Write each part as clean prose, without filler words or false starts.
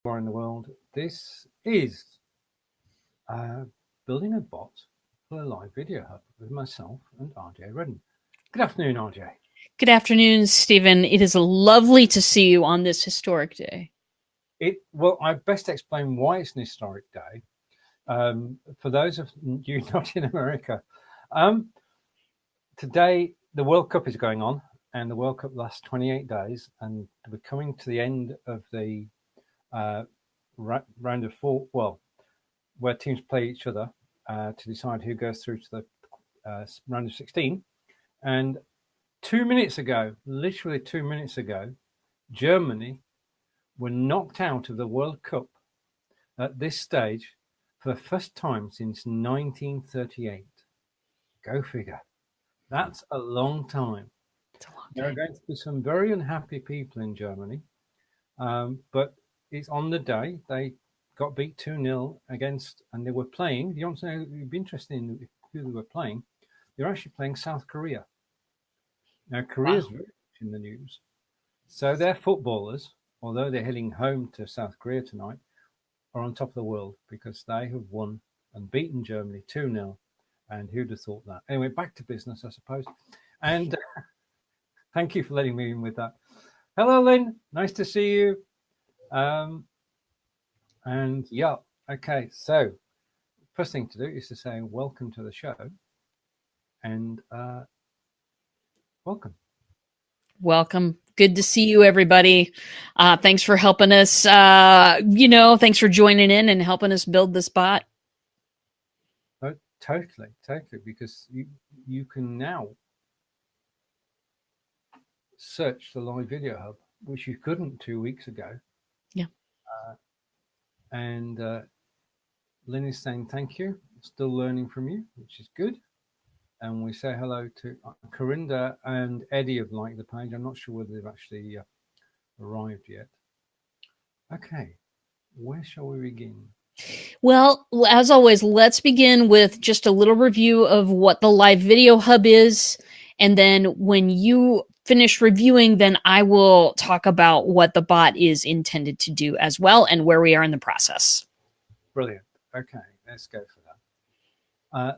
are in the world. This is building a bot for a live video hub with myself and RJ Redden. Good afternoon, RJ. Good afternoon, Stephen. It is lovely to see you on this historic day. Well, I best explain why it's an historic day. For those of you not in America, today the World Cup is going on, and the World Cup lasts 28 days, and we're coming to the end of the round of four, well, where teams play each other to decide who goes through to the round of 16. And 2 minutes ago, literally 2 minutes ago, Germany were knocked out of the World Cup at this stage for the first time since 1938. Go figure. That's a long time. There are going to be some very unhappy people in Germany, but it's on the day they got beat 2-0 against, and they were playing. You want to know, you'd be interested in who they were playing. They're actually playing South Korea. Now, Korea's very much in the news. So their footballers, although they're heading home to South Korea tonight, are on top of the world because they have won and beaten Germany 2-0. And who'd have thought that? Anyway, back to business, I suppose. And thank you for letting me in with that. Hello, Lynn. Nice to see you. And yeah, okay. So first thing to do is to say welcome to the show. And welcome. Welcome. Good to see you, everybody. Thanks for helping us. Thanks for joining in and helping us build this bot. Oh, totally. Because you can now search the live video hub, which you couldn't 2 weeks ago. Yeah. And Lynn is saying thank you. Still learning from you, which is good. And we say hello to Corinda and Eddie have liked the page. I'm not sure whether they've actually arrived yet. Okay, where shall we begin? Well, as always, let's begin with just a little review of what the Live Video Hub is. And then when you finish reviewing, then I will talk about what the bot is intended to do as well and where we are in the process. Brilliant. Okay, let's go for that.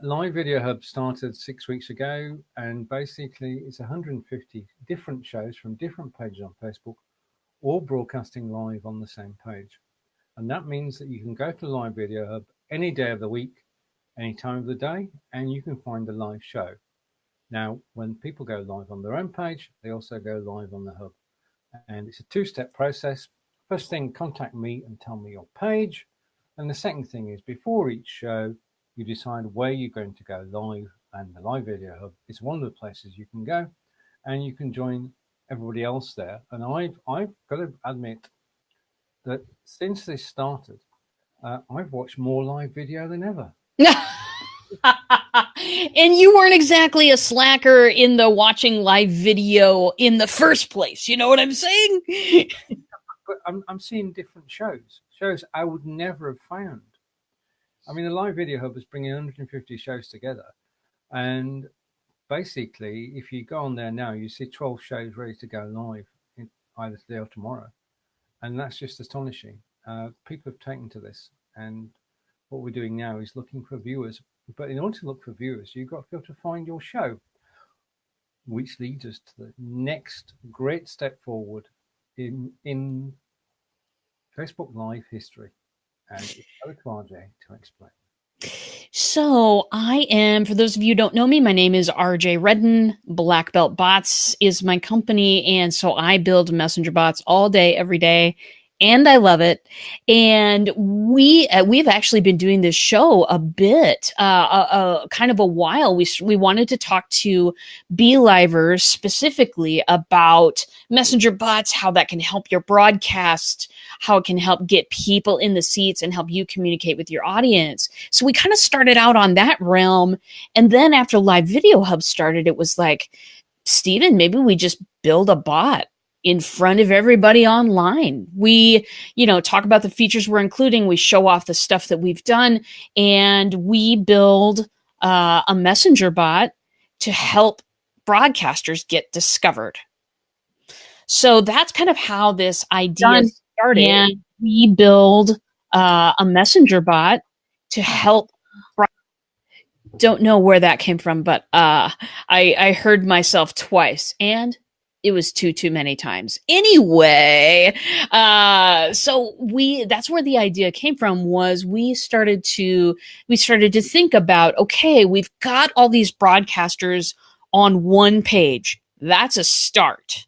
Live Video Hub started 6 weeks ago, and basically it's 150 different shows from different pages on Facebook, all broadcasting live on the same page. And that means that you can go to Live Video Hub any day of the week, any time of the day, and you can find a live show. Now, when people go live on their own page, they also go live on the hub. And it's a two-step process. First thing, contact me and tell me your page. And the second thing is, before each show, you decide where you're going to go live, and the Live Video Hub is one of the places you can go, and you can join everybody else there. And I've got to admit that since this started, I've watched more live video than ever. And you weren't exactly a slacker in the watching live video in the first place. You know what I'm saying? But I'm seeing different shows I would never have found. I mean, the Live Video Hub is bringing 150 shows together. And basically, if you go on there now, you see 12 shows ready to go live either today or tomorrow. And that's just astonishing. People have taken to this. And what we're doing now is looking for viewers. But in order to look for viewers, you've got to be able to find your show, which leads us to the next great step forward in Facebook Live history. And it's over to RJ to explain. So I am, for those of you who don't know me, my name is RJ Redden. Black Belt Bots is my company. And so I build messenger bots all day, every day. And I love it. And we've actually been doing this show a bit, kind of a while. We wanted to talk to BLIVers specifically about messenger bots, how that can help your broadcast, how it can help get people in the seats and help you communicate with your audience. So we kind of started out on that realm. And then after Live Video Hub started, it was like, Steven, maybe we just build a bot in front of everybody online. We, talk about the features we're including. We show off the stuff that we've done, and we build a messenger bot to help broadcasters get discovered. So that's kind of how this idea started. we build a messenger bot to help. Don't know where that came from, but I heard myself twice, and it was too many times. Anyway, so that's where the idea came from. Was we started to think about, okay, we've got all these broadcasters on one page. That's a start.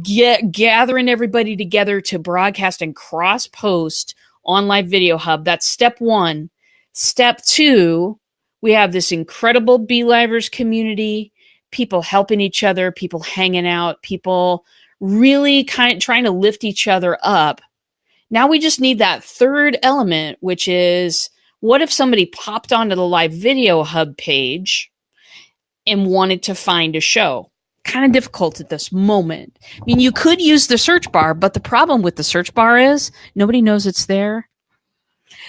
Gathering everybody together to broadcast and cross post on Live Video Hub. That's step one. Step two, we have this incredible BLivers community, people helping each other, people hanging out, people really trying to lift each other up. Now we just need that third element, which is, what if somebody popped onto the Live Video Hub page and wanted to find a show? Kind of difficult at this moment. I mean, you could use the search bar, but the problem with the search bar is nobody knows it's there.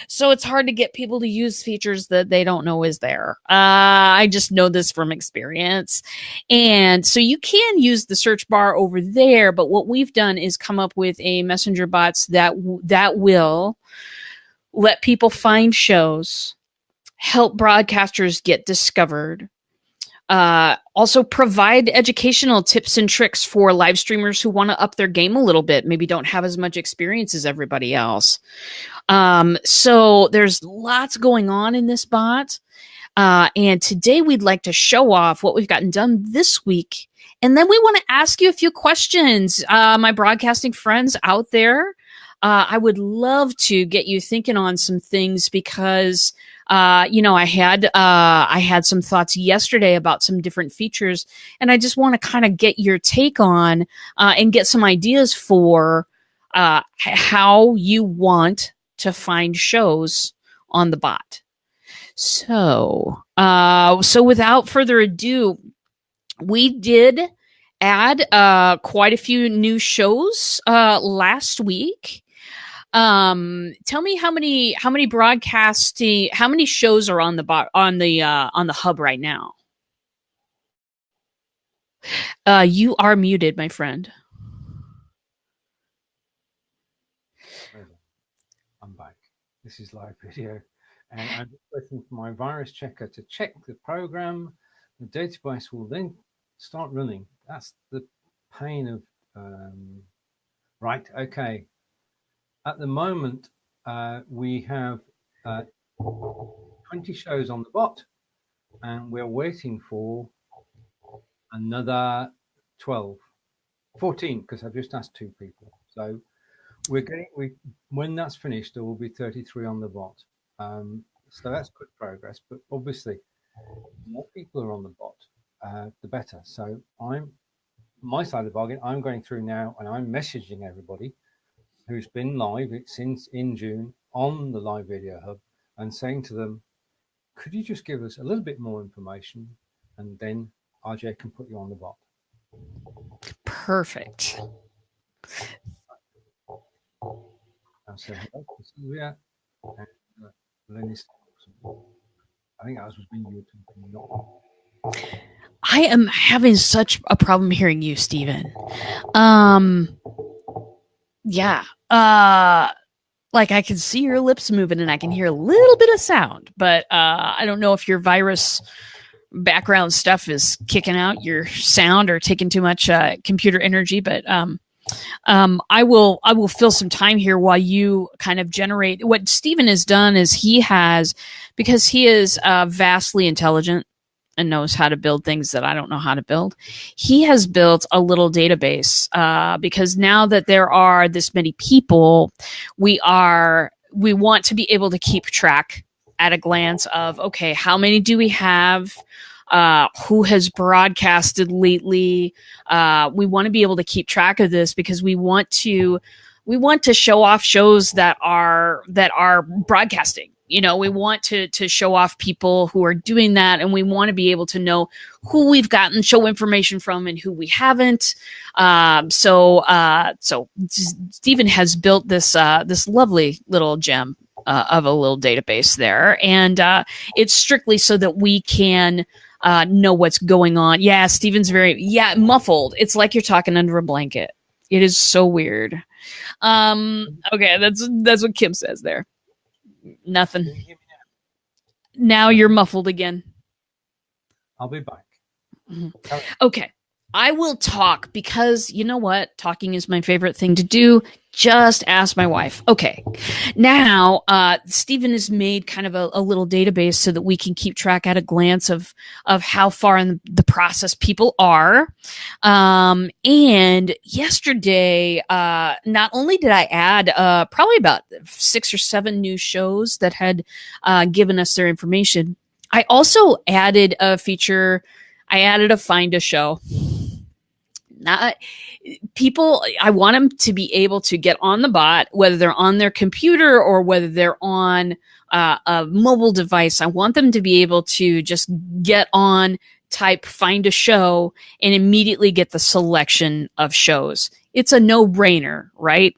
So it's hard to get people to use features that they don't know is there. I just know this from experience. And so you can use the search bar over there, but what we've done is come up with a messenger bots that will let people find shows, help broadcasters get discovered, also provide educational tips and tricks for live streamers who want to up their game a little bit, maybe don't have as much experience as everybody else. So there's lots going on in this bot. And today we'd like to show off what we've gotten done this week. And then we want to ask you a few questions. My broadcasting friends out there, I would love to get you thinking on some things because I had some thoughts yesterday about some different features, and I just want to kind of get your take on and get some ideas for how you want to find shows on the bot. So without further ado, we did add quite a few new shows last week. Tell me how many shows are on the bot on the hub right now? You are muted, my friend. I'm back. This is live video, and I'm just waiting for my virus checker to check the program. The database will then start running. That's the pain of right. Okay. At the moment, we have 20 shows on the bot, and we're waiting for another 12, 14, because I've just asked 2 people. So when that's finished, there will be 33 on the bot. So that's good progress, but obviously, the more people are on the bot, the better. So my side of the bargain, I'm going through now, and I'm messaging everybody who's been live since in June on the Live Video Hub and saying to them, could you just give us a little bit more information, and then RJ can put you on the bot. Perfect. I'll say hello to Sylvia and Lenny. I think ours was being YouTube. I am having such a problem hearing you, Steven. Yeah. Like I can see your lips moving and I can hear a little bit of sound, but I don't know if your virus background stuff is kicking out your sound or taking too much computer energy, but I will fill some time here while you kind of generate. What Steven has done is because he is vastly intelligent and knows how to build things that I don't know how to build. He has built a little database because now that there are this many people, we want to be able to keep track at a glance of, okay, how many do we have? Who has broadcasted lately? We want to be able to keep track of this because we want to show off shows that are broadcasting. You know, we want to show off people who are doing that, and we want to be able to know who we've gotten show information from and who we haven't. So Steven has built this lovely little gem of a little database there, and it's strictly so that we can know what's going on. Yeah, Steven's very muffled. It's like you're talking under a blanket. It is so weird. Okay, that's what Kim says there. Nothing. Can you hear me Now you're muffled again. I'll be back. Okay. I will talk because you know what? Talking is my favorite thing to do. Just ask my wife. Okay. Now, Steven has made kind of a little database so that we can keep track at a glance of how far in the process people are. And yesterday, not only did I add probably about 6 or 7 new shows that had given us their information, I also added a feature. I added a find a show. Not people, I want them to be able to get on the bot, whether they're on their computer or whether they're on a mobile device. I want them to be able to just get on, type find a show, and immediately get the selection of shows. It's a no-brainer, right?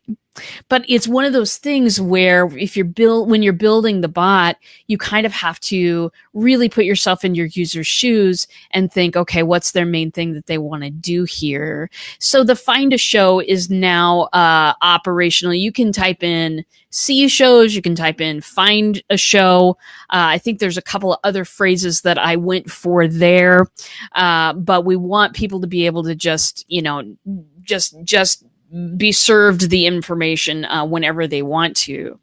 But it's one of those things where if when you're building the bot, you kind of have to really put yourself in your user's shoes and think, okay, what's their main thing that they want to do here? So the find a show is now operational. You can type in see shows, you can type in find a show. I think there's a couple of other phrases that I went for there. But we want people to be able to just be served the information whenever they want to.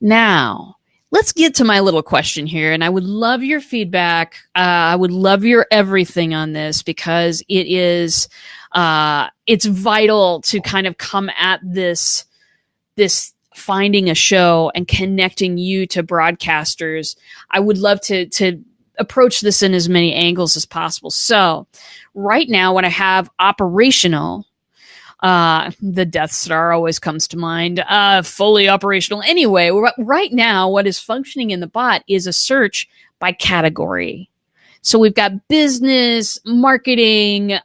Now, let's get to my little question here, and I would love your feedback. I would love your everything on this because it is it's vital to kind of come at this finding a show and connecting you to broadcasters. I would love to approach this in as many angles as possible. So, right now, what I have operational. The Death Star always comes to mind. Fully operational. Anyway, right now, what is functioning in the bot is a search by category. So we've got business, marketing,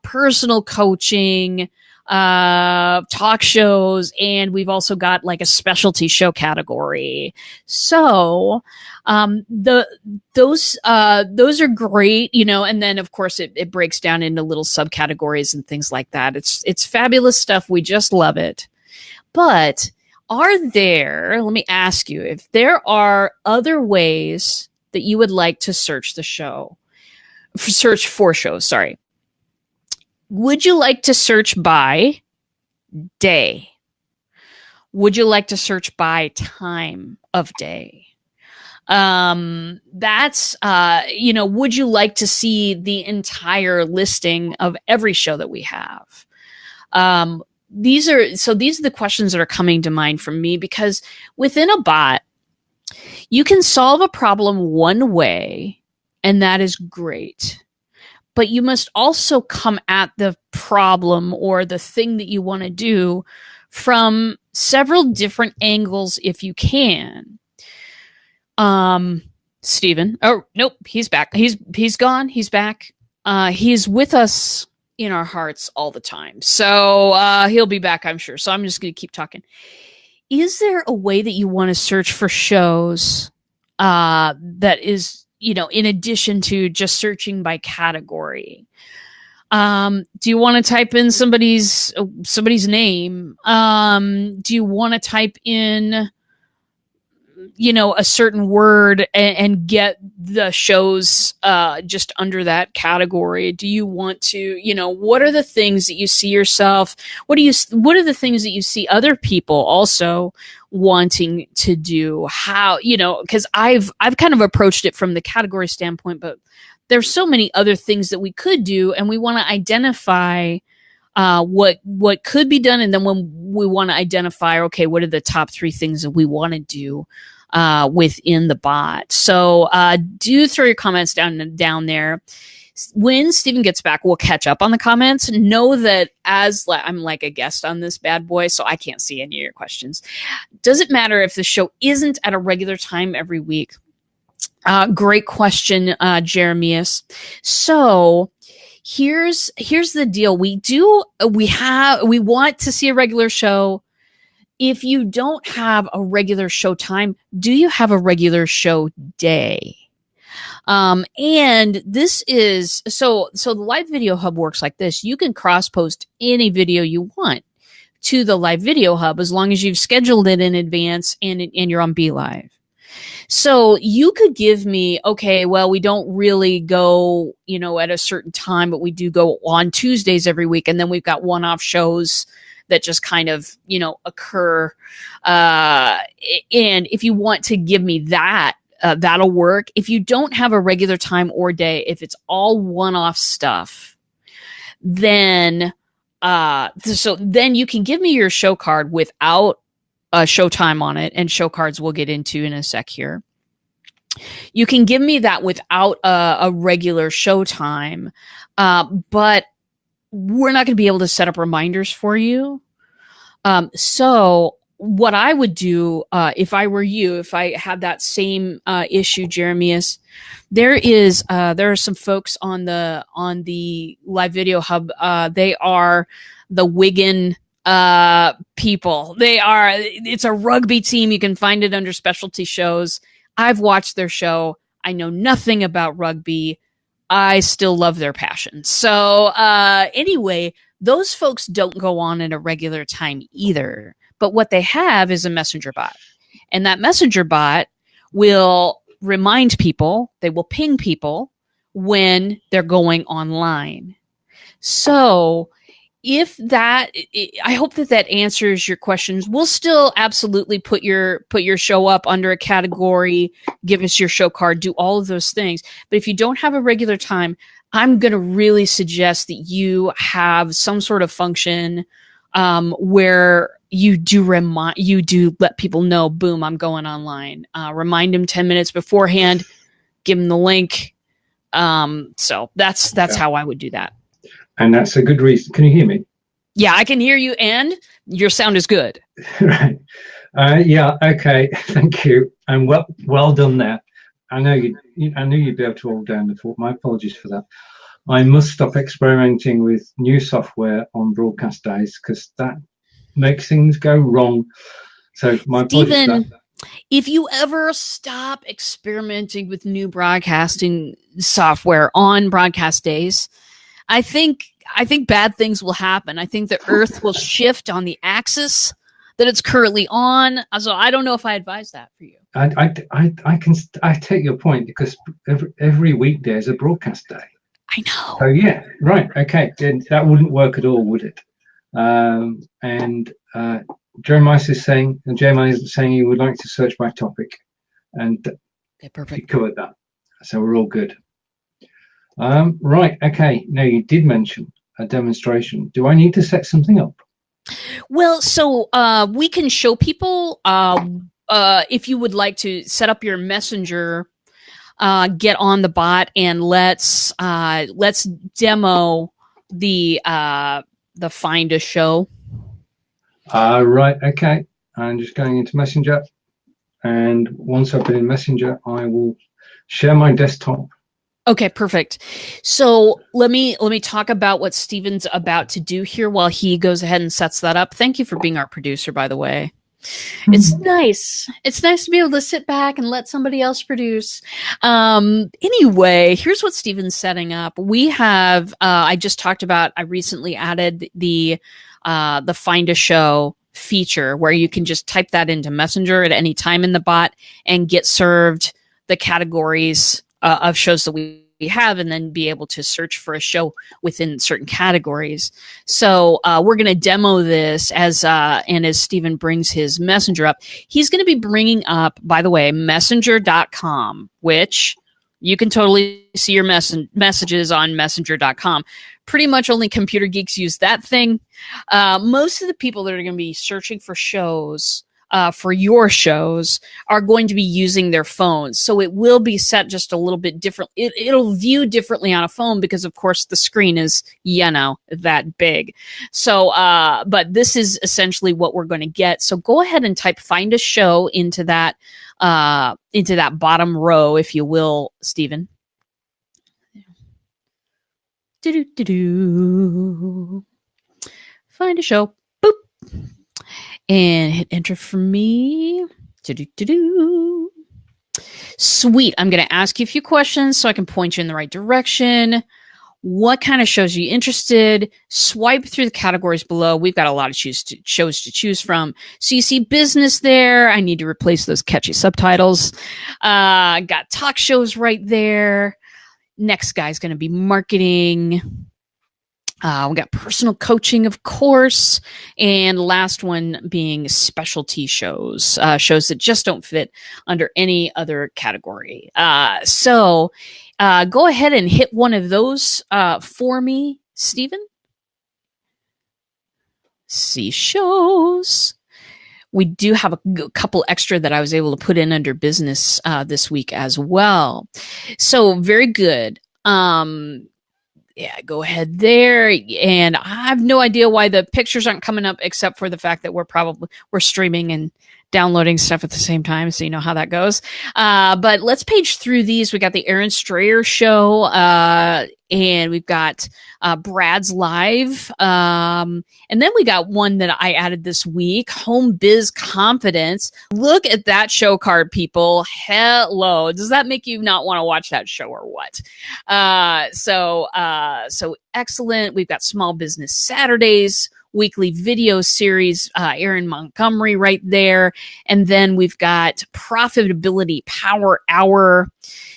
personal coaching, talk shows, and we've also got like a specialty show category. So those are great, and then of course it breaks down into little subcategories and things like that. It's fabulous stuff. We just love it. But let me ask you, if there are other ways that you would like to search for shows, sorry. Would you like to search by day? Would you like to search by time of day? Would you like to see the entire listing of every show that we have? These are the questions that are coming to mind from me because within a bot, you can solve a problem one way, and that is great. But you must also come at the problem or the thing that you want to do from several different angles if you can. Steven. Oh, nope, he's back. He's gone. He's back. He's with us in our hearts all the time. So he'll be back, I'm sure. So I'm just going to keep talking. Is there a way that you want to search for shows that is, in addition to just searching by category? Do you want to type in somebody's name? Do you want to type in, a certain word and get the shows just under that category? Do you want to, what are the things that you see yourself? What are the things that you see other people also wanting to do? How, because I've kind of approached it from the category standpoint, but there's so many other things that we could do, and we want to identify what could be done, and then when we want to identify, okay, what are the top 3 things that we want to do within the bot? So do throw your comments down there. When Steven gets back, we'll catch up on the comments. Know that I'm like a guest on this bad boy, so I can't see any of your questions. Does it matter if the show isn't at a regular time every week? Great question, Jeremias. So here's the deal. We want to see a regular show. If you don't have a regular show time, do you have a regular show day? And this is, so the Live Video Hub works like this. You can cross post any video you want. to the live video hub as long as you've scheduled it in advance and you're on BLive. So you could give me, okay, well, we don't really go, at a certain time, but we do go on Tuesdays every week. And then we've got one-off shows that just kind of, occur. And if you want to give me that, that'll work. If you don't have a regular time or day, if it's all one-off stuff, then then you can give me your show card without a show time on it, and show cards we'll get into in a sec here. You can give me that without a regular show time, but we're not going to be able to set up reminders for you. So what I would do, if I were you, if I had that same issue, Jeremias, there are some folks on the live video hub. They are the Wigan people. It's a rugby team. You can find it under specialty shows. I've watched their show. I know nothing about rugby. I still love their passion. So anyway, those folks don't go on at a regular time either. But what they have is a messenger bot. And that messenger bot will remind people, they will ping people when they're going online. So I hope that answers your questions. We'll still absolutely put your show up under a category, give us your show card, do all of those things. But if you don't have a regular time, I'm going to really suggest that you have some sort of function where you do let people know, boom, I'm going online. Remind them 10 minutes beforehand, give them the link. So that's how I would do that. And that's a good reason. Can you hear me? Yeah, I can hear you, and your sound is good. Right. Yeah. Okay. Thank you. And well done there. I knew you'd be able to hold down the fort. My apologies for that. I must stop experimenting with new software on broadcast days because that makes things go wrong. So my apologies for that. If you ever stop experimenting with new broadcasting software on broadcast days, I think bad things will happen. I think the Earth will shift on the axis that it's currently on. So I don't know if I advise that for you. I take your point because every weekday is a broadcast day. I know. So yeah, right, okay. Then that wouldn't work at all, would it? And Jeremiah is saying he would like to search by topic, and okay, perfect. You covered that, so we're all good. Right, okay. Now you did mention a demonstration. Do I need to set something up? Well, so we can show people if you would like to set up your messenger, get on the bot, and let's demo the find a show. Right, okay. I'm just going into Messenger, and once I've been in Messenger, I will share my desktop. Okay, perfect. So let me talk about what Steven's about to do here while he goes ahead and sets that up. Thank you for being our producer, by the way. It's nice. It's nice to be able to sit back and let somebody else produce. Anyway, here's what Steven's setting up. We have, I just talked about, I recently added the Find a Show feature where you can just type that into Messenger at any time in the bot and get served the categories of shows that we have, and then be able to search for a show within certain categories. So we're going to demo this as Steven brings his Messenger up. He's going to be bringing up, by the way, messenger.com, which you can totally see your messages on messenger.com. Pretty much only computer geeks use that thing. Most of the people that are going to be searching for shows for your shows are going to be using their phones. So it will be set just a little bit different. It'll view differently on a phone because, of course, the screen is, that big. So, but this is essentially what we're going to get. So go ahead and type Find a Show into that bottom row, if you will, Steven. Find a show. Boop. And hit enter for me. Sweet. I'm going to ask you a few questions so I can point you in the right direction. what kind of shows are you interested? Swipe through the categories below. We've got a lot of shows to choose from. So you see business there. I need to replace those catchy subtitles. Got talk shows right there. Next guy's going to be marketing. We got personal coaching, of course, and last one being specialty shows, shows that just don't fit under any other category. So go ahead and hit one of those for me, Steven. See shows. We do have a couple extra that I was able to put in under business this week as well. So very good. Yeah, go ahead there. And I have no idea why the pictures aren't coming up, except for the fact that we're streaming and downloading stuff at the same time. So you know how that goes. But let's page through these. We got the Aaron Strayer show, and we've got Brad's Live. And then we got one that I added this week, Home Biz Confidence. Look at that show card, people. Hello. Does that make you not want to watch that show or what? So excellent. We've got Small Business Saturdays, weekly video series, Aaron Montgomery right there. And then we've got Profitability Power Hour.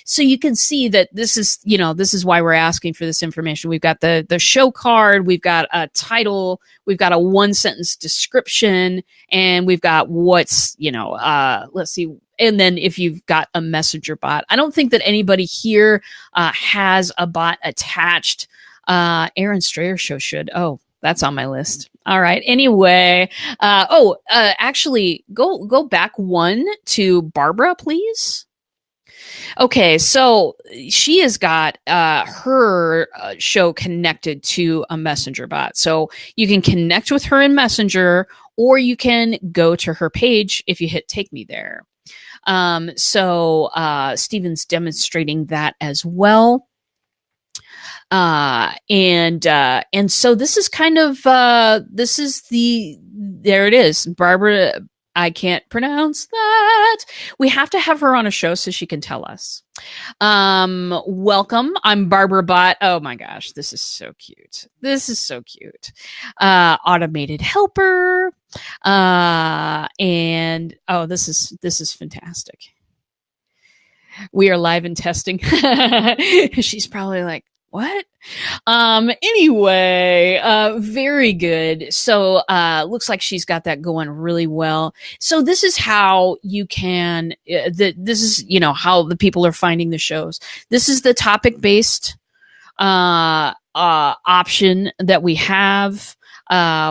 So you can see that this is why we're asking for this information. We've got the show card, we've got a title, we've got a 1-sentence description, and we've got what's, let's see. And then if you've got a messenger bot, I don't think that anybody here has a bot attached. Aaron Strayer show should. Oh, that's on my list. All right. Anyway, actually, go back one to Barbara, please. Okay, so she has got her show connected to a messenger bot. So you can connect with her in Messenger, or you can go to her page if you hit Take Me There. So Steven's demonstrating that as well. And so this is kind of, there it is. Barbara, I can't pronounce that. We have to have her on a show so she can tell us. Welcome. I'm Barbara Bot. Oh my gosh. This is so cute. Automated helper. And this is fantastic. We are live and testing. She's probably like, what? Anyway, very good. So, looks like she's got that going really well. So this is how you can, this is, how the people are finding the shows. This is the topic-based, option that we have.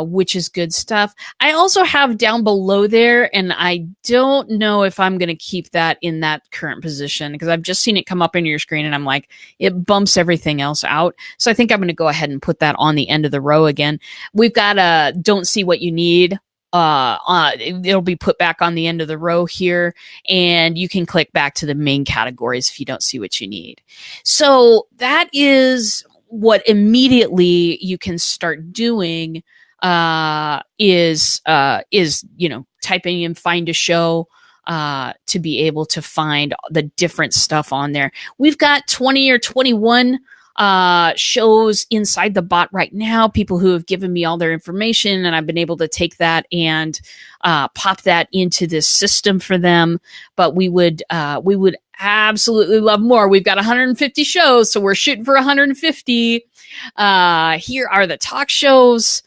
Which is good stuff. I also have down below there, and I don't know if I'm going to keep that in that current position because I've just seen it come up in your screen and I'm like, it bumps everything else out. So I think I'm going to go ahead and put that on the end of the row again. We've got a don't see what you need. It'll be put back on the end of the row here, and you can click back to the main categories if you don't see what you need. So that is what immediately you can start doing is typing in find a show to be able to find the different stuff on there. We've got 20 or 21 shows inside the bot right now, people who have given me all their information, and I've been able to take that and pop that into this system for them. But we would absolutely love more. We've got 150 shows, so we're shooting for 150. Here are the talk shows.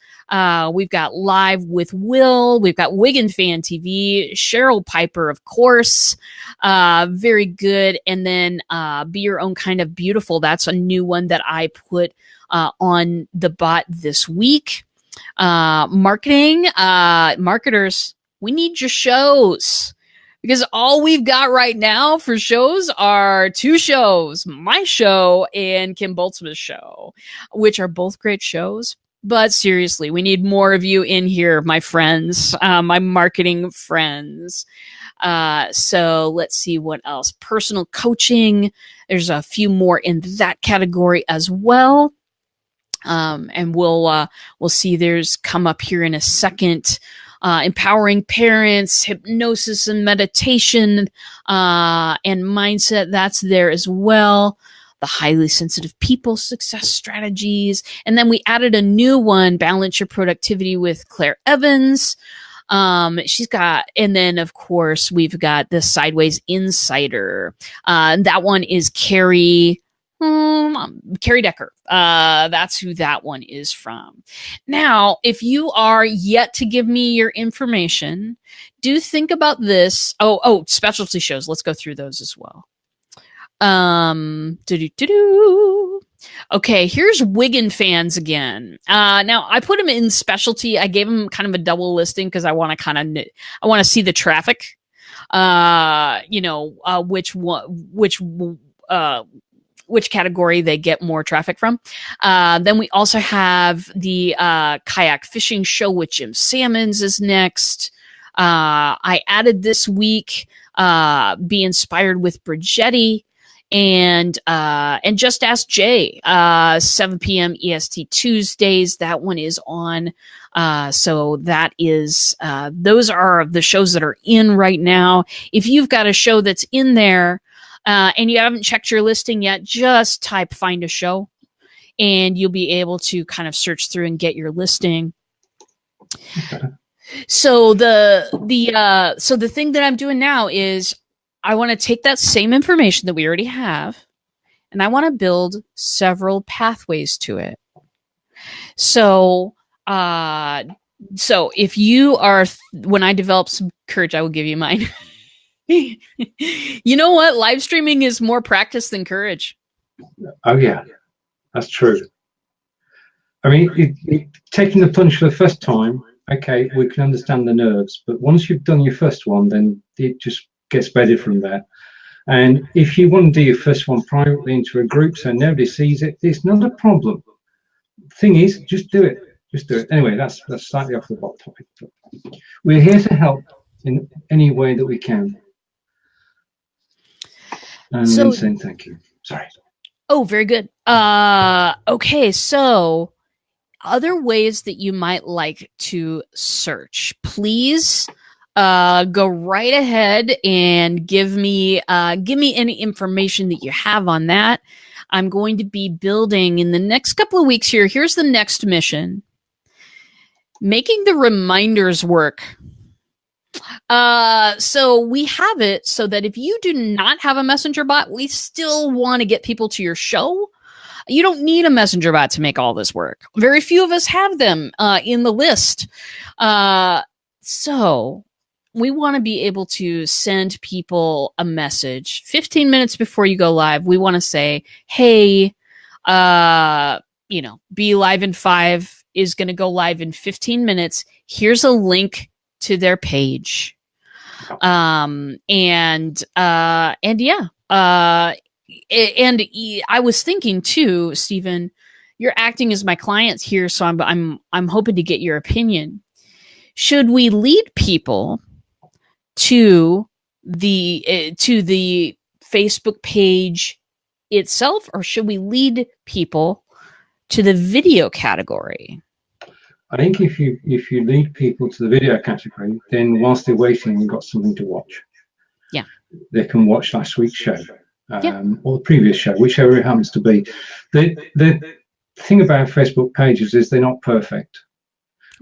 We've got Live with Will. We've got Wig and Fan TV. Cheryl Piper, of course. Very good. And then Be Your Own Kind of Beautiful. That's a new one that I put on the bot this week. Marketing. Marketers, we need your shows. Because all we've got right now for shows are 2 shows, my show and Kim Boltzmann's show, which are both great shows. But seriously, we need more of you in here, my friends, my marketing friends. So let's see what else. Personal coaching. There's a few more in that category as well. And we'll see there's come up here in a second. Empowering parents, hypnosis and meditation, and mindset. That's there as well. the highly sensitive people success strategies. And then we added a new one, balance your productivity with Claire Evans. She's got, and then of course we've got the Sideways Insider. That one is Carrie Decker. That's who that one is from. Now, if you are yet to give me your information, do think about this. Oh, specialty shows. Let's go through those as well. Okay, here's Wigan fans again. Now I put them in specialty. I gave them kind of a double listing because I want to see the traffic. Which category they get more traffic from. Then we also have the kayak fishing show with Jim Salmons is next. I added this week, Be Inspired with Brigetti. And Just Ask Jay, 7 p.m. EST Tuesdays. That one is on. So that is, those are the shows that are in right now. If you've got a show that's in there, and you haven't checked your listing yet, just type find a show and you'll be able to kind of search through and get your listing. So the thing that I'm doing now is I want to take that same information that we already have, and I want to build several pathways to it. So if you are, when I develop some courage, I will give you mine. You know what? Live streaming is more practice than courage. Oh yeah, that's true. I mean, taking the plunge for the first time, okay, we can understand the nerves, but once you've done your first one, then it just gets better from there. And if you want to do your first one privately into a group so nobody sees it, it's not a problem. Thing is, just do it. Just do it. Anyway, that's slightly off the bot topic. We're here to help in any way that we can. And then saying thank you. Sorry. Oh, very good. Okay, so other ways that you might like to search. Please go right ahead and give me any information that you have on that. I'm going to be building in the next couple of weeks here. Here's the next mission. Making the reminders work. So we have it so that if you do not have a messenger bot, we still want to get people to your show. You don't need a messenger bot to make all this work. Very few of us have them in the list. So we want to be able to send people a message 15 minutes before you go live. We want to say, hey, Be Live in 5 is going to go live in 15 minutes. Here's a link to their page. And yeah. And I was thinking too, Stephen, you're acting as my clients here, so I'm hoping to get your opinion. Should we lead people to the Facebook page itself, or should we lead people to the video category? I think if you lead people to the video category, then whilst they're waiting, they've got something to watch. Yeah, they can watch last week's show. Or the previous show, whichever it happens to be. The thing about Facebook pages is they're not perfect.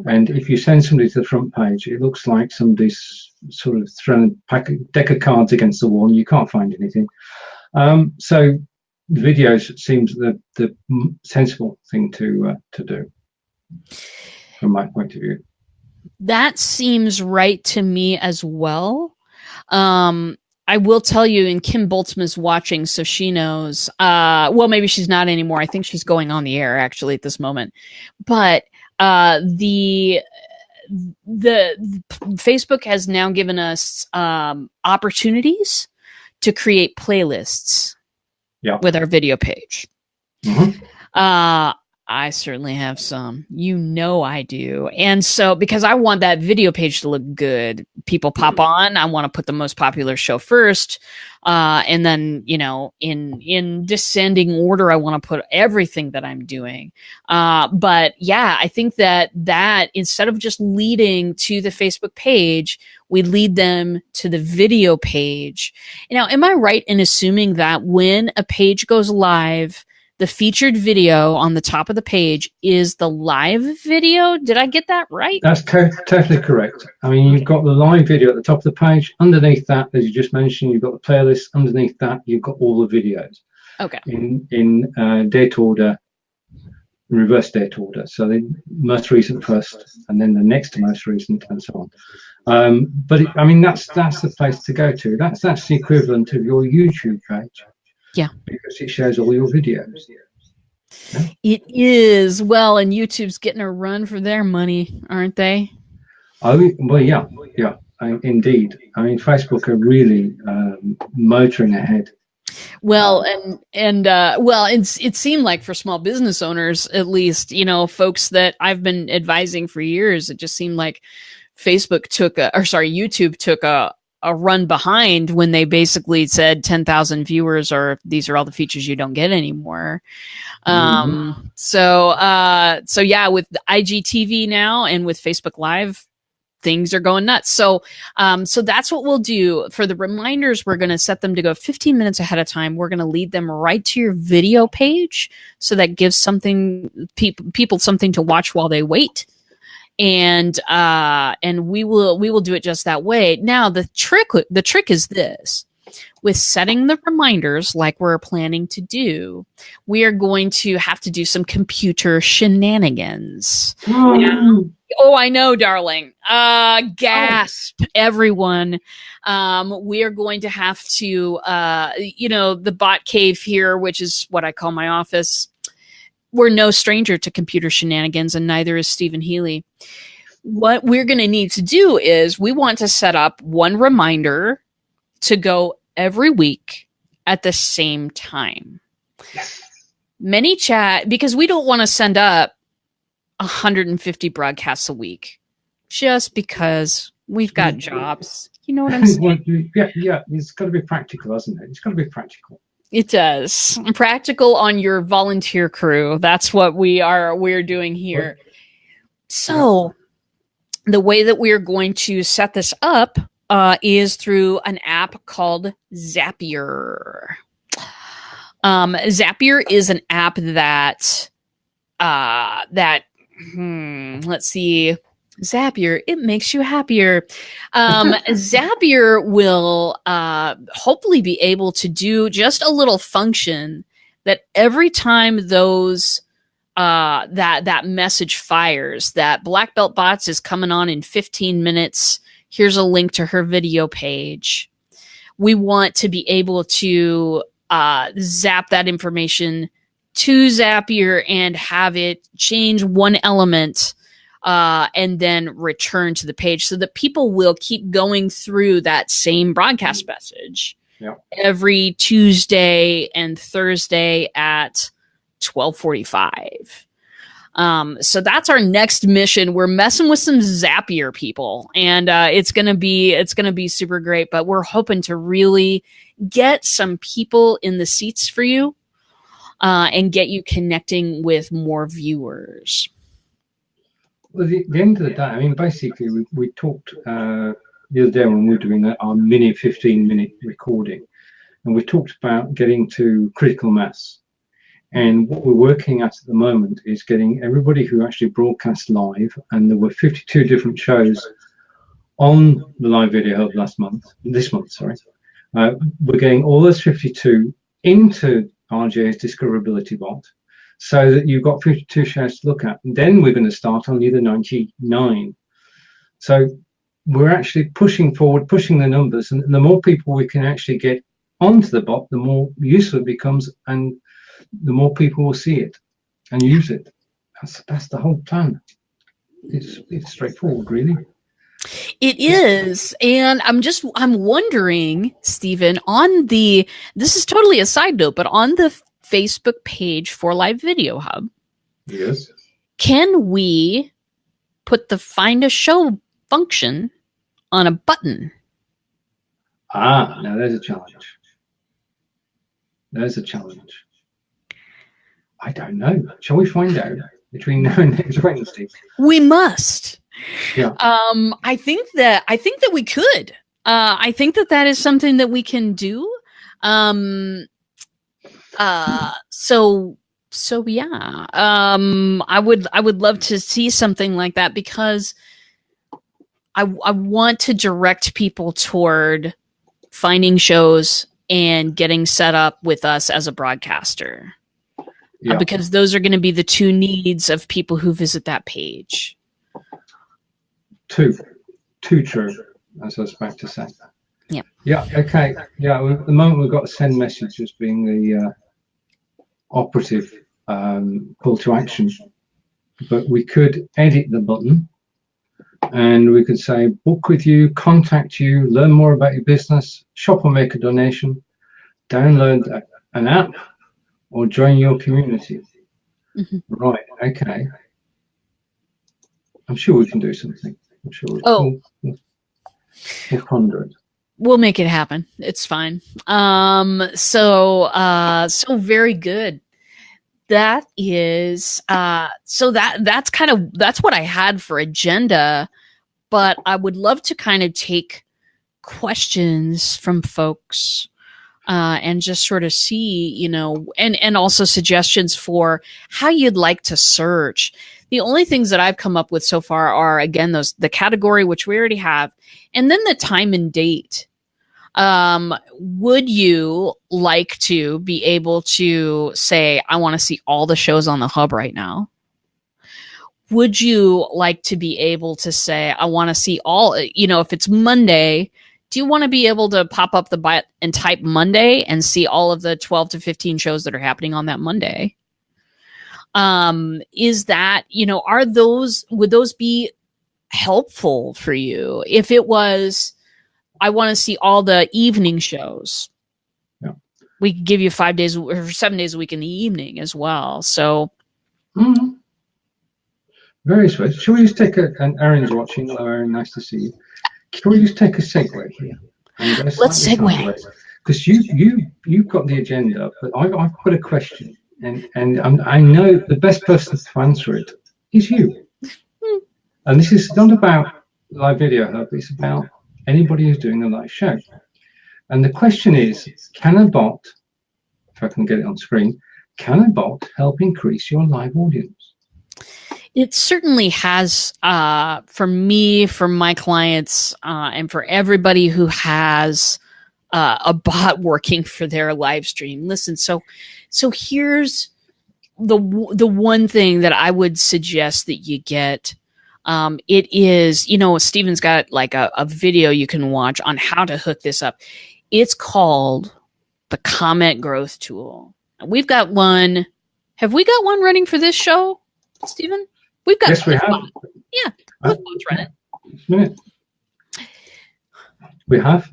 And if you send somebody to the front page, it looks like somebody's sort of thrown a deck of cards against the wall and you can't find anything. So the videos seems the sensible thing to do, from my point of view. That seems right to me as well. I will tell you, and Kim Boltzmann watching, so she knows. Well, maybe she's not anymore. I think she's going on the air actually at this moment. But the Facebook has now given us opportunities to create playlists with our video page. Mm-hmm. I certainly have some. You know I do. And so because I want that video page to look good, people pop on, I want to put the most popular show first. And then, you know, in descending order, I want to put everything that I'm doing. But yeah, I think that instead of just leading to the Facebook page, we lead them to the video page. Now, am I right in assuming that when a page goes live, the featured video on the top of the page is the live video? Did I get that right? That's totally correct. I mean, you've got the live video at the top of the page. Underneath that, as you just mentioned, you've got the playlist. Underneath that, you've got all the videos. Okay. In date order, reverse date order. So the most recent first, and then the next to most recent, and so on. But I mean, that's the place to go to. That's the equivalent of your YouTube page. Yeah. Because it shows all your videos. Yeah. It is. Well, and YouTube's getting a run for their money, aren't they? Oh, well, yeah. Indeed. I mean, Facebook are really motoring ahead. Well, it seemed like for small business owners, at least, you know, folks that I've been advising for years, it just seemed like YouTube took a run behind when they basically said 10,000 viewers, or these are all the features you don't get anymore. So yeah, with the IGTV now and with Facebook Live, things are going nuts. So that's what we'll do for the reminders. We're going to set them to go 15 minutes ahead of time. We're going to lead them right to your video page. So that gives people something to watch while they wait. And we will do it just that way. Now, the trick is this. With setting the reminders like we're planning to do, we are going to have to do some computer shenanigans. Oh, I know, darling. Gasp, everyone. We are going to have to, the bot cave here, which is what I call my office. We're no stranger to computer shenanigans, and neither is Steven Healey. What we're going to need to do is we want to set up one reminder to go every week at the same time. ManyChat, because we don't want to send up 150 broadcasts a week just because we've got jobs. You know what I'm saying? Yeah, it's got to be practical, hasn't it? It's got to be practical. It does. Practical on your volunteer crew. That's what we're doing here. So the way that we're going to set this up is through an app called Zapier. Zapier is an app that let's see. Zapier, it makes you happier. Zapier will hopefully be able to do just a little function that every time those that message fires, that Black Belt Bots is coming on in 15 minutes. Here's a link to her video page. We want to be able to zap that information to Zapier and have it change one element and then return to the page so that people will keep going through that same broadcast message every Tuesday and Thursday at 12:45. So that's our next mission. We're messing with some Zapier people, and it's gonna be super great. But we're hoping to really get some people in the seats for you, and get you connecting with more viewers. Well, at the end of the day, I mean, basically, we talked the other day when we were doing our mini 15-minute recording, and we talked about getting to critical mass. And what we're working at the moment is getting everybody who actually broadcast live, and there were 52 different shows on the live video hub this month. We're getting all those 52 into RJ's discoverability bot, so that you've got 52 shows to look at. And then we're going to start on the other 99. So we're actually pushing forward, pushing the numbers, and the more people we can actually get onto the bot, the more useful it becomes, and the more people will see it and use it. That's the whole plan. It's straightforward, really. It is. And I'm wondering, Steven, this is totally a side note, but on the Facebook page for Live Video Hub, Yes. Can we put the find a show function on a button? Now there's a challenge. I don't know. Shall we find out between now and next Wednesday? We must. Yeah. I think that we could. I think that is something that we can do. So yeah. I would love to see something like that, because I want to direct people toward finding shows and getting set up with us as a broadcaster. Yeah. Because those are going to be the two needs of people who visit that page. Two true, as I was about to say. Yeah. Yeah. Okay. Yeah. At the moment, we've got send message as being the operative call to action, but we could edit the button, and we could say book with you, contact you, learn more about your business, shop or make a donation, download an app, or join your community. Mm-hmm. Right. Okay. I'm sure we can do something. I'm sure we'll ponder it. We'll make it happen. It's fine. So very good. That is that's what I had for agenda, but I would love to kind of take questions from folks and just sort of see, and also suggestions for how you'd like to search. The only things that I've come up with so far are, again, the category, which we already have, and then the time and date. Would you like to be able to say, I want to see all the shows on the hub right now? Would you like to be able to say, I want to see all, if it's Monday, do you want to be able to pop up the bot and type Monday and see all of the 12 to 15 shows that are happening on that Monday? Is that, would those be helpful for you? If it was, I want to see all the evening shows. Yeah. We could give you 5 days or 7 days a week in the evening as well. So. Mm-hmm. Very sweet. Shall we just take and Erin's watching. Hello, Erin. Nice to see you. Shall we just take a segue here? Let's segue. Because you've got the agenda, but I've got a question. And I know the best person to answer it is you. And this is not about Live Video Hub, it's about anybody who's doing a live show. And the question is, can a bot, if I can get it on screen, can a bot help increase your live audience? It certainly has, for me, for my clients, and for everybody who has a bot working for their live stream. Listen, so here's the one thing that I would suggest that you get. It is, Steven's got like a video you can watch on how to hook this up. It's called the Comment Growth Tool. We've got one. Have we got one running for this show, Steven? We've got. Yes, we have. Yeah, BLIFbot's running. Minute. We have.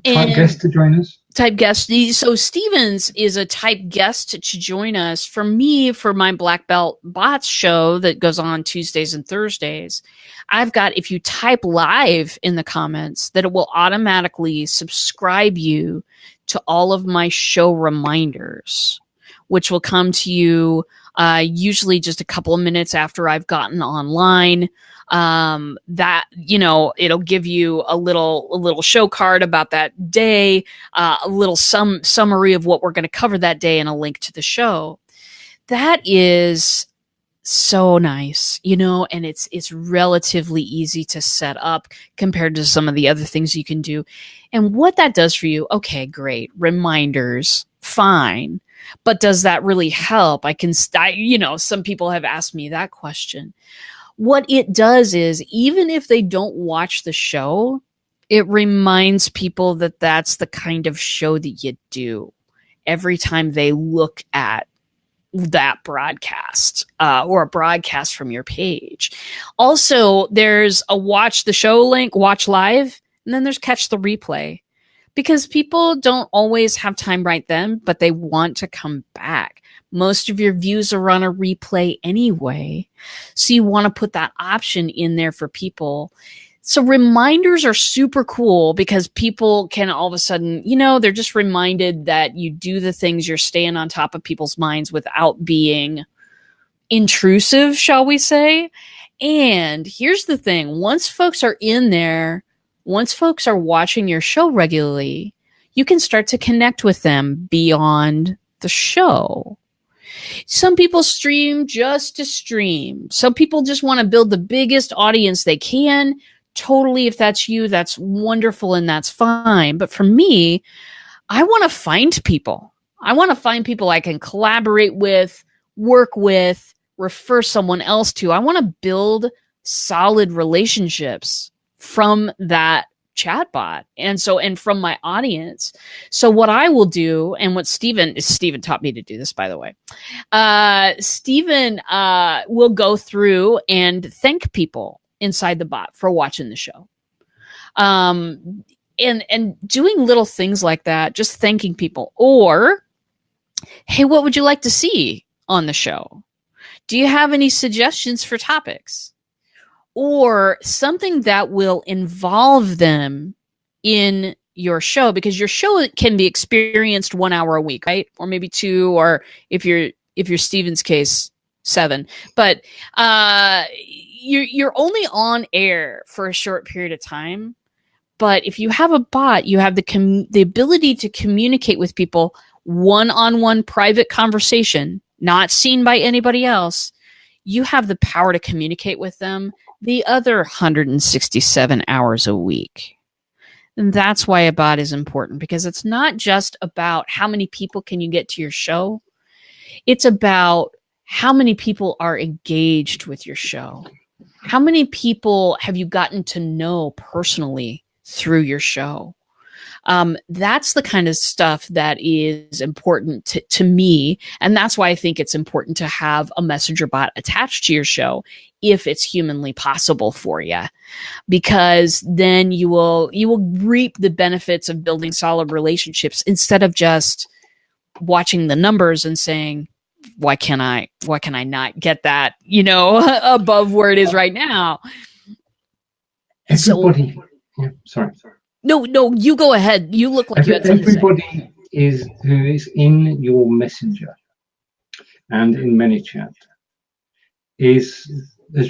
Type guest to join us. Type guest. So Stevens is a type guest to join us. For me, for my Black Belt Bots show that goes on Tuesdays and Thursdays, I've got, if you type live in the comments, that it will automatically subscribe you to all of my show reminders, which will come to you usually just a couple of minutes after I've gotten online. That, it'll give you a little show card about that day, a little summary of what we're going to cover that day, and a link to the show. That is so nice, and it's relatively easy to set up compared to some of the other things you can do. And what that does for you, okay, great. Reminders, fine. But does that really help? Some people have asked me that question. What it does is, even if they don't watch the show, it reminds people that that's the kind of show that you do every time they look at that broadcast or a broadcast from your page. Also, there's a watch the show link, watch live, and then there's catch the replay. because people don't always have time right then, but they want to come back. Most of your views are on a replay anyway. So you want to put that option in there for people. So reminders are super cool because people can all of a sudden, they're just reminded that you do the things, you're staying on top of people's minds without being intrusive, shall we say. And here's the thing. Once folks are in there, once folks are watching your show regularly, you can start to connect with them beyond the show. Some people stream just to stream. Some people just want to build the biggest audience they can. Totally, if that's you, that's wonderful and that's fine. But for me, I want to find people. I want to find people I can collaborate with, work with, refer someone else to. I want to build solid relationships from that chatbot and from my audience. So what I will do, and what Steven taught me to do this, by the way, Steven will go through and thank people inside the bot for watching the show. And doing little things like that, just thanking people. Or, hey, what would you like to see on the show? Do you have any suggestions for topics? Or something that will involve them in your show, because your show can be experienced 1 hour a week, right? Or maybe 2, or if you're Steven's case, 7. But you're only on air for a short period of time. But if you have a bot, you have the ability to communicate with people, one-on-one private conversation, not seen by anybody else. You have the power to communicate with them the other 167 hours a week. And that's why a bot is important, because it's not just about how many people can you get to your show. It's about how many people are engaged with your show. How many people have you gotten to know personally through your show? That's the kind of stuff that is important to me. And that's why I think it's important to have a messenger bot attached to your show if it's humanly possible for you, because then you will reap the benefits of building solid relationships instead of just watching the numbers and saying, why can I not get that, above where it is right now? Everybody, sorry. No, you go ahead. You look like you had something to say. Everybody who is in your messenger and in ManyChat has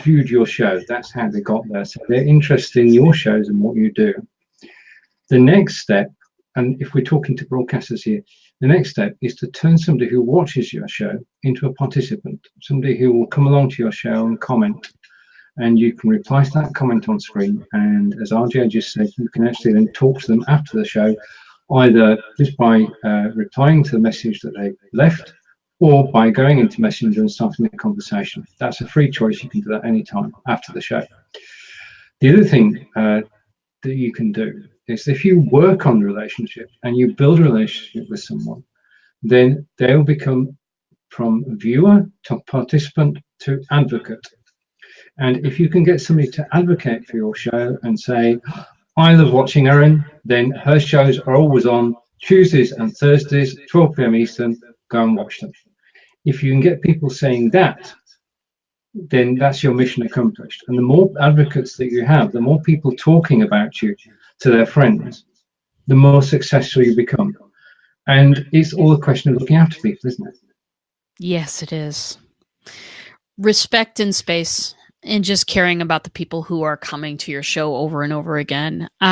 viewed your show. That's how they got there. So they're interested in your shows and what you do. The next step, and if we're talking to broadcasters here, the next step is to turn somebody who watches your show into a participant, somebody who will come along to your show and comment. And you can reply to that comment on screen. And as RJ just said, you can actually then talk to them after the show, either just by replying to the message that they left, or by going into Messenger and starting a conversation. That's a free choice. You can do that anytime after the show. The other thing that you can do is, if you work on the relationship and you build a relationship with someone, then they'll become from viewer to participant to advocate. And if you can get somebody to advocate for your show and say, I love watching Erin, then her shows are always on Tuesdays and Thursdays, 12 p.m. Eastern, go and watch them. If you can get people saying that, then that's your mission accomplished. And the more advocates that you have, the more people talking about you to their friends, the more successful you become. And it's all a question of looking after people, isn't it? Yes, it is. Respect in space and just caring about the people who are coming to your show over and over again. There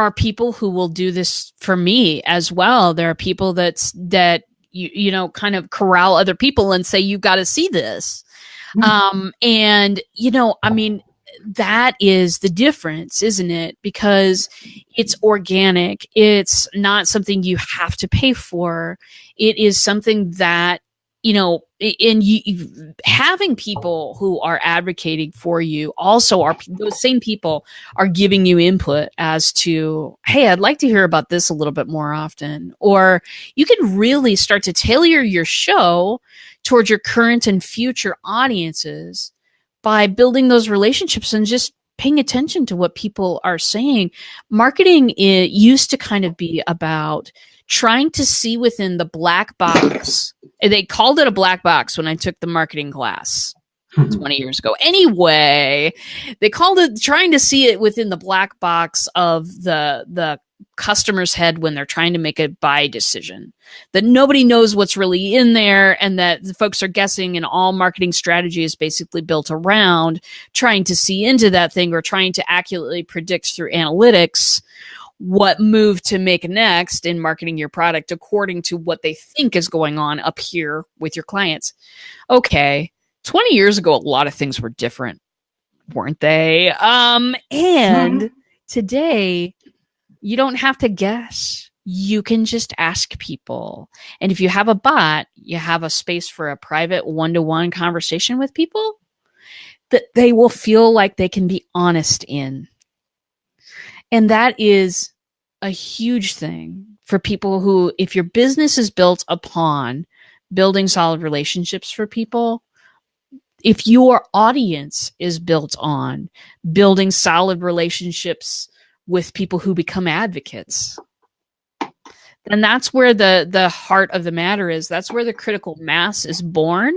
are people who will do this for me as well. There are people that kind of corral other people and say, you got to see this. That is the difference, isn't it? Because it's organic. It's not something you have to pay for. It is something that, having people who are advocating for you also are, those same people are giving you input as to, hey, I'd like to hear about this a little bit more often. Or you can really start to tailor your show towards your current and future audiences by building those relationships and just paying attention to what people are saying. Marketing used to kind of be about trying to see within the black box. They called it a black box when I took the marketing class 20 years ago. Anyway, they called it trying to see it within the black box of the customer's head when they're trying to make a buy decision, that nobody knows what's really in there, and that the folks are guessing, and all marketing strategy is basically built around trying to see into that thing, or trying to accurately predict through analytics what move to make next in marketing your product according to what they think is going on up here with your clients. Okay, 20 years ago, a lot of things were different, weren't they? And today, you don't have to guess. You can just ask people. And if you have a bot, you have a space for a private one-to-one conversation with people that they will feel like they can be honest in. And that is a huge thing for people who, if your business is built upon building solid relationships for people, if your audience is built on building solid relationships with people who become advocates, and that's where the heart of the matter is. That's where the critical mass is born,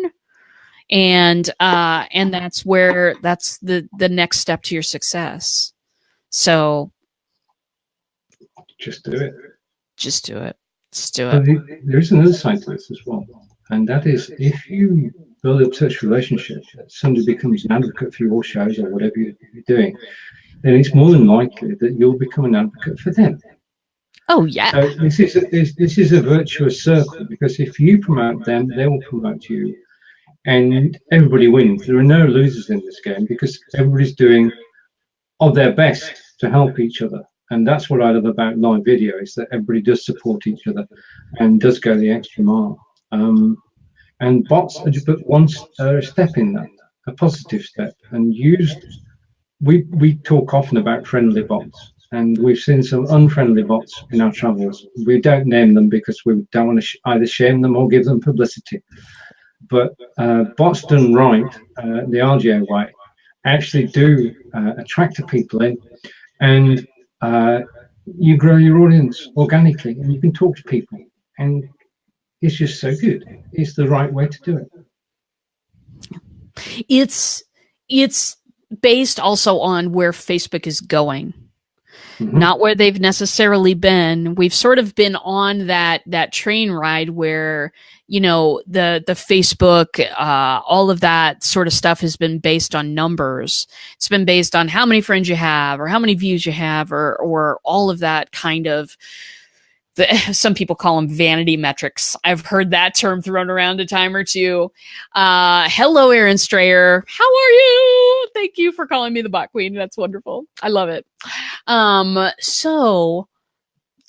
and that's the next step to your success. So, just do it. Just do it. Just do it. There is another side to this as well, and that is, if you build up such relationships that somebody becomes an advocate for your shows or whatever you're doing, then it's more than likely that you'll become an advocate for them. Oh, yeah. So this is a virtuous circle, because if you promote them, they will promote you, and everybody wins. There are no losers in this game, because everybody's doing of their best to help each other. And that's what I love about live video, is that everybody does support each other and does go the extra mile. And bots are just but one step in that, a positive step. And we talk often about friendly bots, and we've seen some unfriendly bots in our travels. We don't name them because we don't want to either shame them or give them publicity. But bots done right, the RGA way, actually do attract people in, and you grow your audience organically, and you can talk to people, and it's just so good. It's the right way to do it. It's based also on where Facebook is going, not where they've necessarily been. We've sort of been on that train ride where, you know, the Facebook, all of that sort of stuff has been based on numbers. It's been based on how many friends you have, or how many views you have, or all of that kind of. Some people call them vanity metrics. I've heard that term thrown around a time or two. Hello, Aaron Strayer. How are you? Thank you for calling me the bot queen. That's wonderful. I love it. So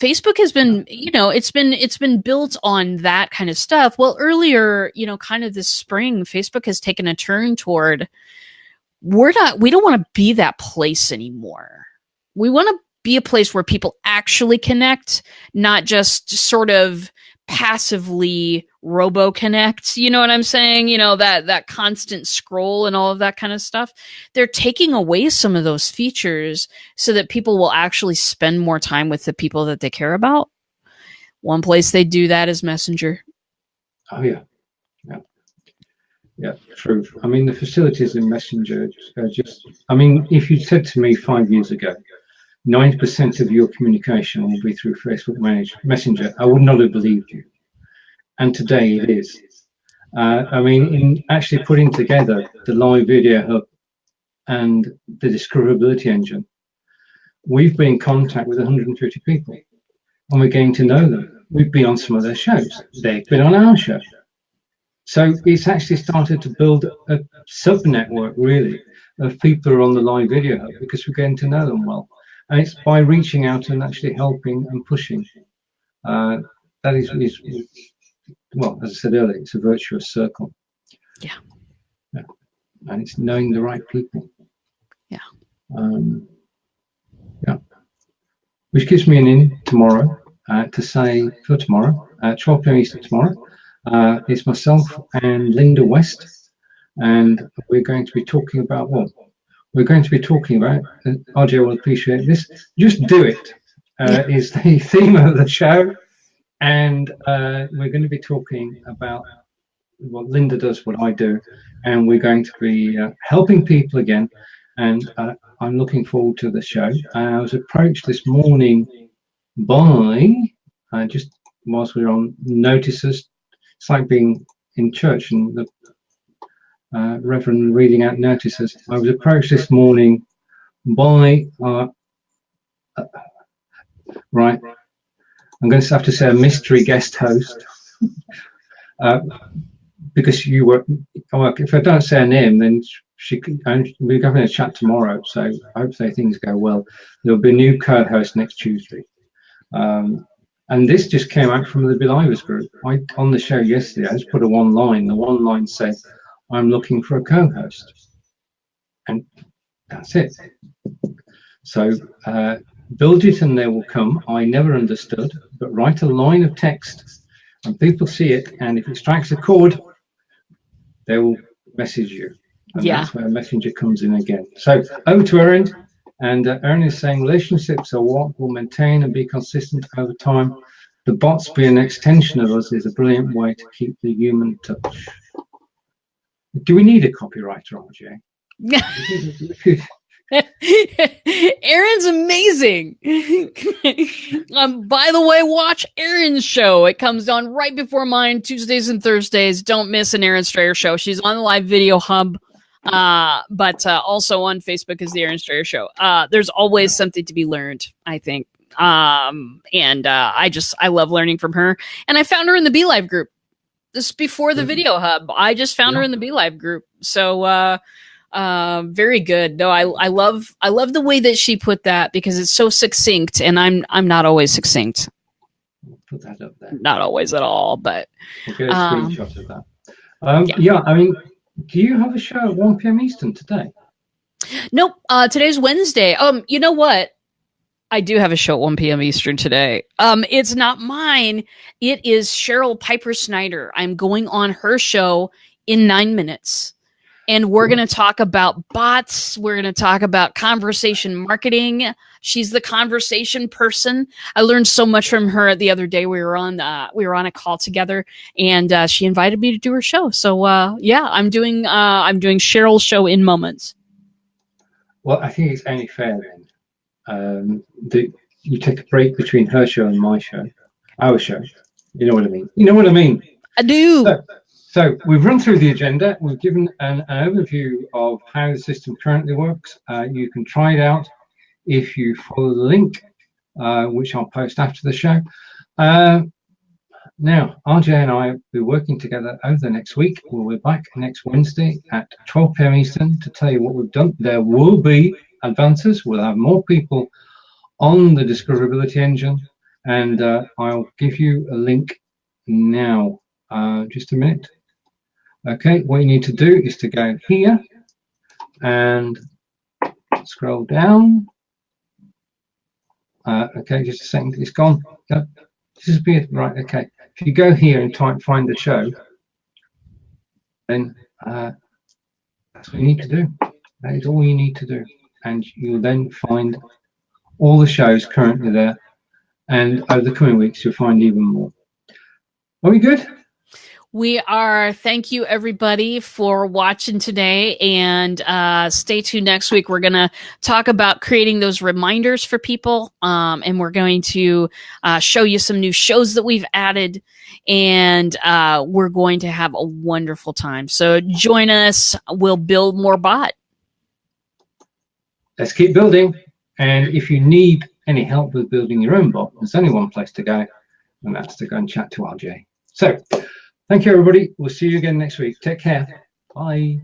Facebook has been, you know, it's been built on that kind of stuff. Well, earlier, you know, kind of this spring, Facebook has taken a turn toward, we don't want to be that place anymore. We want to be a place where people actually connect, not just sort of passively robo-connect. You know what I'm saying? You know, that constant scroll and all of that kind of stuff. They're taking away some of those features so that people will actually spend more time with the people that they care about. One place they do that is Messenger. Oh, yeah. Yeah, true. I mean, the facilities in Messenger are just, I mean, if you said to me 5 years ago, 90% of your communication will be through Facebook Messenger, I would not have believed you. And today it is. I mean, in actually putting together the live video hub and the discoverability engine, we've been in contact with 150 people, and we're getting to know them. We've been on some of their shows. They've been on our show. So it's actually started to build a sub-network, really, of people who are on the live video hub, because we're getting to know them well. And it's by reaching out and actually helping and pushing. That is, well, as I said earlier, it's a virtuous circle. Yeah. And it's knowing the right people. Yeah. Yeah. Which gives me an in tomorrow to say, for tomorrow, 12 p.m. Eastern tomorrow, it's myself and Linda West, and we're going to be talking about, well, we're going to be talking about, RJ will appreciate this, just do it, is the theme of the show. And we're going to be talking about what Linda does, what I do, and we're going to be helping people again. And I'm looking forward to the show. I was approached this morning by, just whilst we were on notices, it's like being in church and the Reverend reading out notices. I was approached this morning by, right, I'm going to have to say a mystery guest host, because you were, well, if I don't say her name, then we're having a chat tomorrow, so hopefully things go well. There'll be a new co-host next Tuesday. And this just came out from the BLIFbot group. On the show yesterday, I just put a one line. The one line said, I'm looking for a co-host. And that's it. So build it and they will come. I never understood, but write a line of text and people see it. And if it strikes a chord, they will message you. And that's where Messenger comes in again. So over to Erin. And Erin is saying relationships are what will maintain and be consistent over time. The bots being an extension of us is a brilliant way to keep the human touch. Do we need a copywriter, RJ? Erin's amazing. By the way, watch Erin's show. It comes on right before mine, Tuesdays and Thursdays. Don't miss an Erin Strayer show. She's on the live video hub. But also on Facebook is the Erin Strayer Show. There's always something to be learned, I think. And I love learning from her. And I found her in the BLIFe group. This is before the video hub. I just found her in the BLIFe group. So very good. No, I love the way that she put that because it's so succinct, and I'm not always succinct. Put that up there. Not always at all, but we'll get a screenshot of that. Yeah, I mean, do you have a show at 1 p.m. Eastern today? Nope. Today's Wednesday. You know what? I do have a show at 1 p.m. Eastern today. It's not mine. It is Cheryl Piper Snyder. I'm going on her show in 9 minutes. And we're going to talk about bots. We're going to talk about conversation marketing. She's the conversation person. I learned so much from her the other day. We were on a call together, and she invited me to do her show. So I'm doing Cheryl's show in moments. Well, I think it's only fair then that you take a break between her show and my show, our show. You know what I mean? You know what I mean? I do. So we've run through the agenda. We've given an overview of how the system currently works. You can try it out if you follow the link, which I'll post after the show. Now, RJ and I will be working together over the next week. We'll be back next Wednesday at 12 p.m. Eastern to tell you what we've done. There will be advances. We'll have more people on the discoverability engine, and I'll give you a link now. Just a minute. Okay, what you need to do is to go here and scroll down. Okay, just a second, it's gone. No, disappeared. Right, okay. If you go here and type find the show, then that's what you need to do. That is all you need to do. And you'll then find all the shows currently there. And over the coming weeks, you'll find even more. Are we good? We are. Thank you, everybody, for watching today. And stay tuned next week. We're going to talk about creating those reminders for people. And we're going to show you some new shows that we've added. And we're going to have a wonderful time. So join us. We'll build more bot. Let's keep building. And if you need any help with building your own bot, there's only one place to go. And that's to go and chat to RJ. So, thank you, everybody. We'll see you again next week. Take care. Bye.